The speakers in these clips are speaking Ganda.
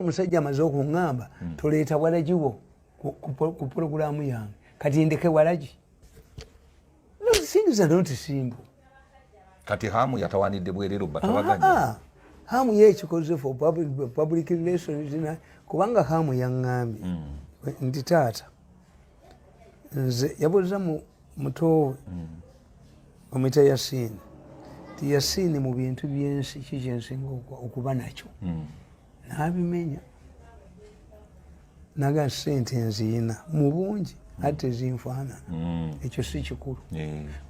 Omusajja amaze okuŋŋamba toleeta WARAGI wo ku pulogulaamu yange kati ndeke WARAGI. Those things are not simple. Kati hamu yatawanidde bwerero batabaganya. Hamu yekikoze for public relations kubanga hamu yaŋŋambye nti taata nze yabuuza mutowe omuyita Yasini ti Yasini mu bintu byensi kikyensinga okuba nakyo n'abimenya naga sente nziyina mu bungi ate zinfaanana ekyo si kikulu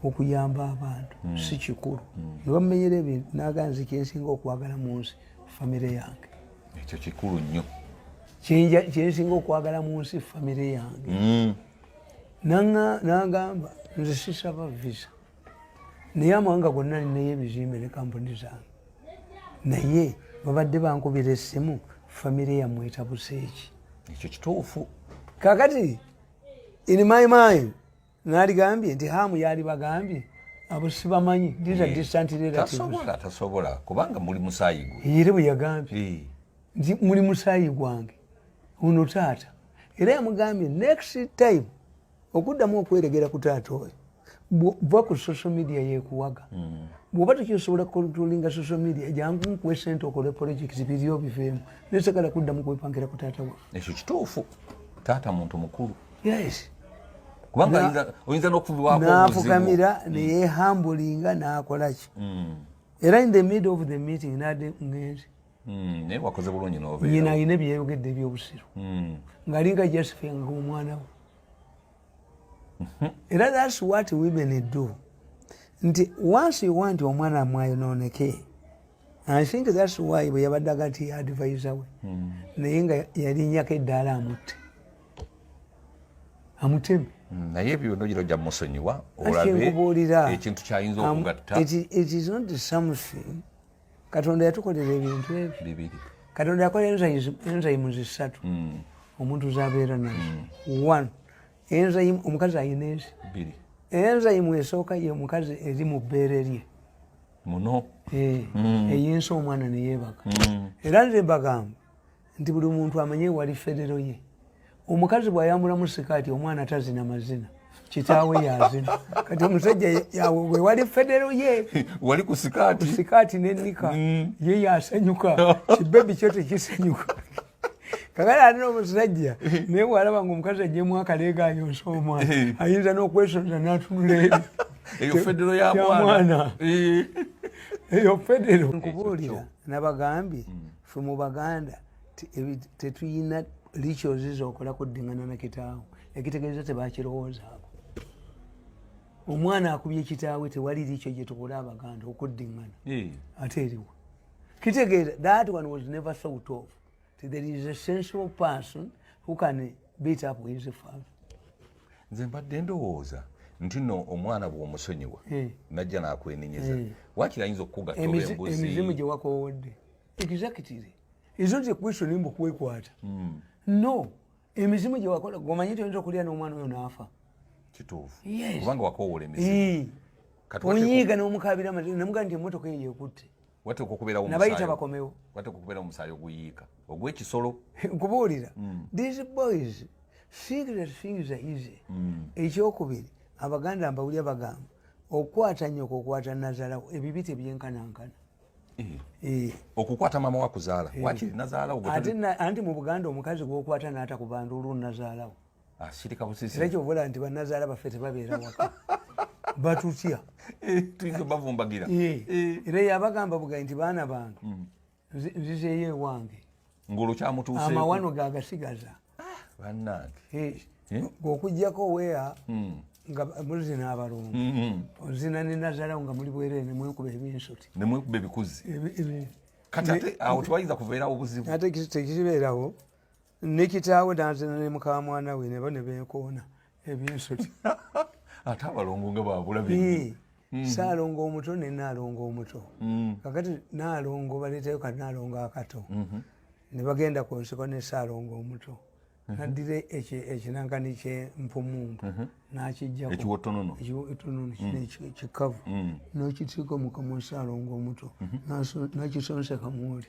okuyamba abantu si kikulu nibamumenyera ebintu naga nze kyensinga okwagala mu nsi famire yange ekyo kikulu nnyo kyensinga okwagala mu nsi famire yange n'agamba nze sisaba visa naye amawanga gonna ninayo ebizimbe ne kampuni zange naye babadde bankubira essimu famire yammwe etabuseeki ekyo kituufu kakati in my mind naligambye nti hamu yali bagambye abo sibamanyi these are distant relatives tasobola kubanga muli musaayi gwe era bwe yagambye nti muli musaayi gwange ono taata era yamugambye next time okuddamu okweregera ku taata oyo bwa ku social media yekuwaga bw'oba tekyosobola kutulinga social media jangu nkuwe sente okole project biriyo biveemu nesagala kuddamu kwepangira ku taata wa ekyo kituufu taata muntu mukulu yes kubanga oyinza n'okufubibwako n'afukamira neyehambulinga n'akolaki era in the middle of the meeting nadde ngenzi naye wakoze bulungi n'obeera nyina ayina ebyeyogedde ebyobusiru ng'alinga Josephine ng'omwana we era that's what women do nti once you want omwana mwayonooneke I think that's why bwe yabadde agati advisor we naye nga yalinnyako eddaala amuteme naye ebyono gya musonyiwa olabe ekintu kyayinza okugatta it is not something katonda yatukolera ebintu ebyo bibiri katonda yakola enzayimu zisatu omuntu zabeera nazo one enzayimu omukazi ayina ensi enzayimu esooka ye omukazi eri mu bbeere lye muno eyinsa omwana neyeebaka era nze bagamba nti buli muntu amanye wali federo ye omukazi bw'ayambulamu sikaati omwana tazina mazina kitaawe yazina kati omusajja yawe bwe wali federo ye wali ku sikaati n'ennika ye yasanyuka kibebi kyo tekisanyuka kakale ate n'omusajja naye bw'alaba nga omukazi ajjemu akaleega ayonsa omwana ayinza n'okwesonza n'atunula eri eyo federo ya mwana eyo federo nkubuulira nabagambye fe mu baganda tetuyina rituals z'okola kuddingana na kitaawe ekitegeeza tebakirowoozaako omwana akubye kitaawe tewali ritual gye tukola abaganda okuddingana ate eriwo kitegeeza that one was never thought of. There is a sensible person who can beat up his father. Nze mbadde ndowooza nti nno omwana bw'omusonyiwa najja n'akwenenyeza wakiri ayinza okukugatta oba embuzi emizimu gye wakoowodde exactly is not a question mbu kwekwata no emizimu gye wakola gomanyi nti oyinza okulya n'omwana oyo n'afa kituufu kubanga wakoowola emizimu onyiiga n'omukabira amazima namugaa nti emmotoka eyo yekutte wateeka okubeerawo nabayita bakomewo wateeka okubeerawo omusaayi oguyiika ogw'ekisolo nkubuulira these boys think that things are easy ekyokubiri abaganda mbawulya bagamba okukwata nnyoko okwata nazaalawo ebibi tebyenkanankana okukwata maama wakuzaala wakiri nazaalawo anti mu buganda omukazi gwokwata n'atakuba nduulu nazaalawo asirika busisi era kyovula nti banazaala baffe tebabeera waka batutya tuyinza bavumbagira era yabagamba bugayi nti baana bange nzizeeyo ewange ng'olukyamutuuseeko amawano gagasigaza bannange ng'okuggyako weya nga muzina abalongo ozina ne nazaalawo nga muli bwereere ne mwekuba ebyensoti ne mwekuba ebikuzi kati ate awo tewayinza kubeerawo obuzibu ate tekibeerawo ne kitaawe nazina ne mukaba mwana we nebo ne beekoona ebyensoti ate abalongo nga babula saalongo omuto ne naalongo omuto kakati naalongo baleetayo ka naalongo akato ne bagenda ku nsiko ne saalongo omuto naddira ekinankani kyempumumpu nakijjako ekiwotonono kikavu nokitiika omukama osaalongo omuto nakisonse kamooli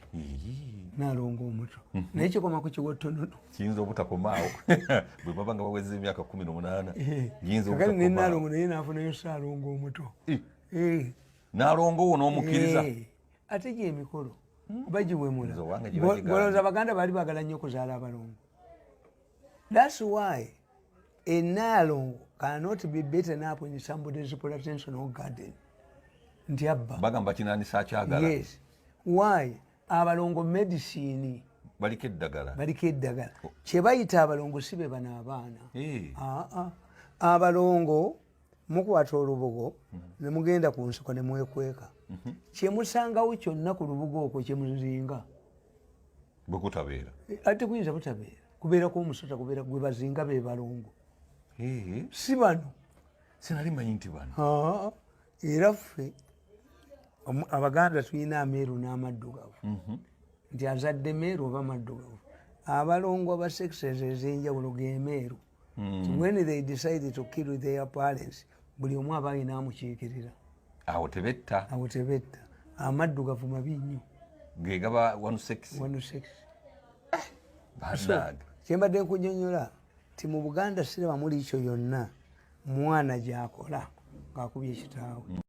nalongo omuto naye kikoma ku kiwotonono kiyinza obutakomaawo bwe baba nga baweza emyaka 18 kakati nenalongo naye nafunayo saalongo omuto nalongo wo n'omukkiriza ate gyemikolo bagiwemula golooza abaganda baali bagala nnyo okuzaala abalongo. That's why a nalongo cannot be beaten up in somebody's plantation garden. Nti abba bagamba kinanisa akyagala. Yes. Why? Abalongo medicine baliko eddagala kye bayita abalongo si be bano abaana. Abalongo mukwata olubugo ne mugenda ku nsiko ne mwekweka kye musangawo kyonna ku lubugo okwo kye muzinga bwe kutabeera ate kuyinza butabeera kubeerako omusota kubeera gwe bazinga be balongo si bano sinali manyi nti bano. Era ffe abaganda tulina ameeru n'amaddugavu nti azadde meeru oba maddugavu. Abalongo aba sexes ez'enjawulo gemeeru. When they decide to kill their parents buli omu aba alina amukiikirira. Awo tebetta amaddugavu mabi nnyo gegaba one sex. Kyembadde nkunyonnyola ti mu Buganda siraba muli ekyo yonna mwana gy'akola ng'akubye ekitaawe.